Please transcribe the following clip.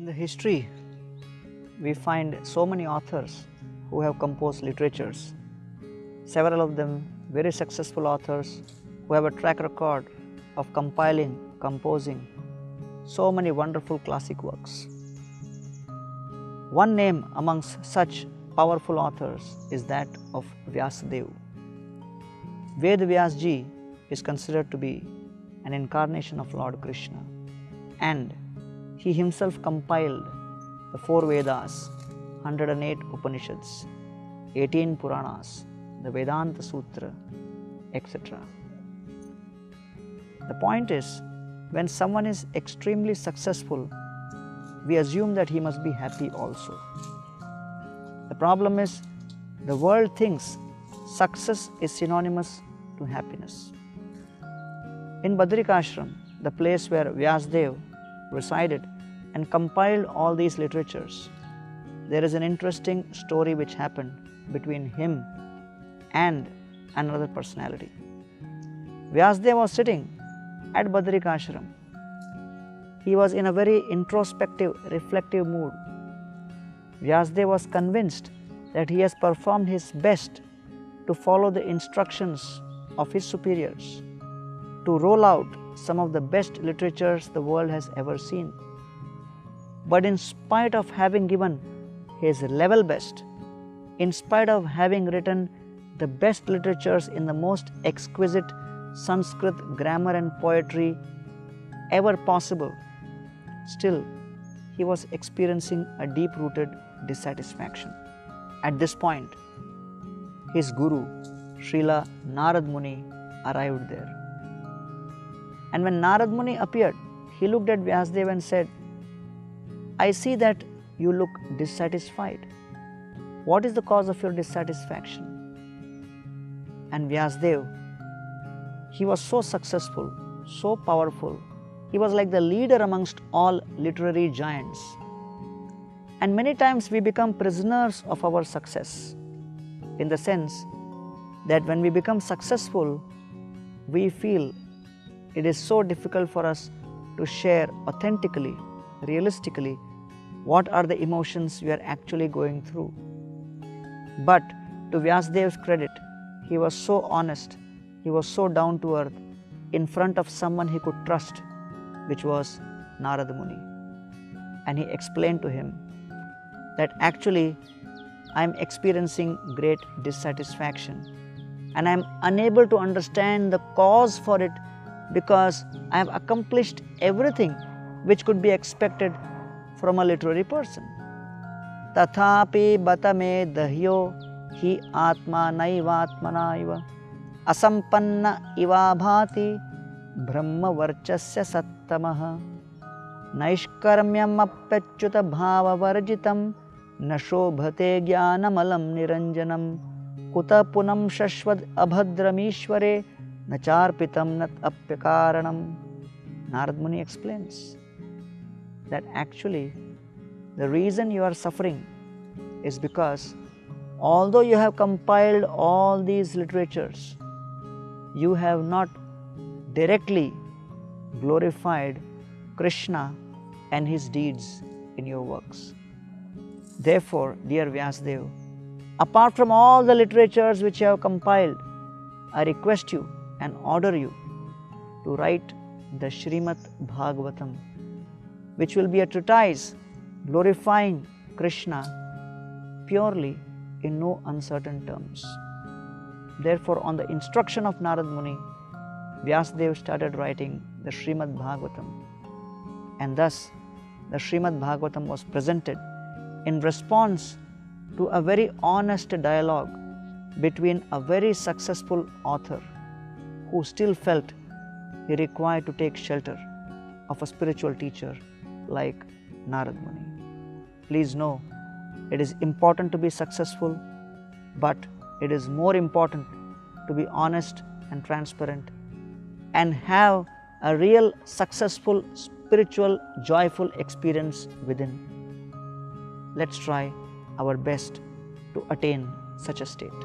the history, we find so many authors who have composed literatures. Several of them very successful authors who have a track record of compiling, composing so many wonderful classic works. One name amongst such powerful authors is that of Vyasadeva. Ved Vyasji is considered to be an incarnation of Lord Krishna, and he himself compiled the 4 Vedas, 108 Upanishads, 18 Puranas, the Vedanta Sutra, etc. The point is, when someone is extremely successful, we assume that he must be happy also. The problem is, the world thinks success is synonymous to happiness. In Badrikashram, the place where Vyasadeva resided and compiled all these literatures, there is an interesting story which happened between him and another personality. Vyasadeva was sitting at Badrikashram. He was in a very introspective, reflective mood. Vyasadeva was convinced that he has performed his best to follow the instructions of his superiors, to roll out some of the best literatures the world has ever seen. But in spite of having given his level best, in spite of having written the best literatures in the most exquisite Sanskrit grammar and poetry ever possible, still he was experiencing a deep-rooted dissatisfaction. At this point, his guru, Srila Narad Muni, arrived there. And when Narad Muni appeared, he looked at Vyasadeva and said, "I see that you look dissatisfied. What is the cause of your dissatisfaction?" And Vyasadeva, he was so successful, so powerful. He was like the leader amongst all literary giants. And many times we become prisoners of our success, in the sense that when we become successful, we feel it is so difficult for us to share authentically, realistically, what are the emotions we are actually going through. But to Vyasadeva's credit, he was so honest, he was so down to earth in front of someone he could trust, which was Narada Muni. And he explained to him that actually I am experiencing great dissatisfaction and I am unable to understand the cause for it, because I have accomplished everything which could be expected from a literary person. Tathapi batame dahyo hi atma naivatmana iva asampanna iva bhati brahma varchasya sattamaha naishkarmyam apyachyuta bhava varjitam nashobhate jnanamalam niranjanam kuta punam shashvad abhadramishware nacharpitam nat apyakaranam. Narad Muni explains that actually the reason you are suffering is because although you have compiled all these literatures, you have not directly glorified Krishna and his deeds in your works. Therefore, dear Vyasadeva, apart from all the literatures which you have compiled, I request you and order you to write the Srimad Bhagavatam, which will be a treatise glorifying Krishna purely in no uncertain terms. Therefore, on the instruction of Narad Muni, Vyasadeva started writing the Srimad Bhagavatam, and thus the Srimad Bhagavatam was presented in response to a very honest dialogue between a very successful author who still felt he required to take shelter of a spiritual teacher like Narad Muni. Please know, it is important to be successful, but it is more important to be honest and transparent and have a real successful, spiritual, joyful experience within. Let's try our best to attain such a state.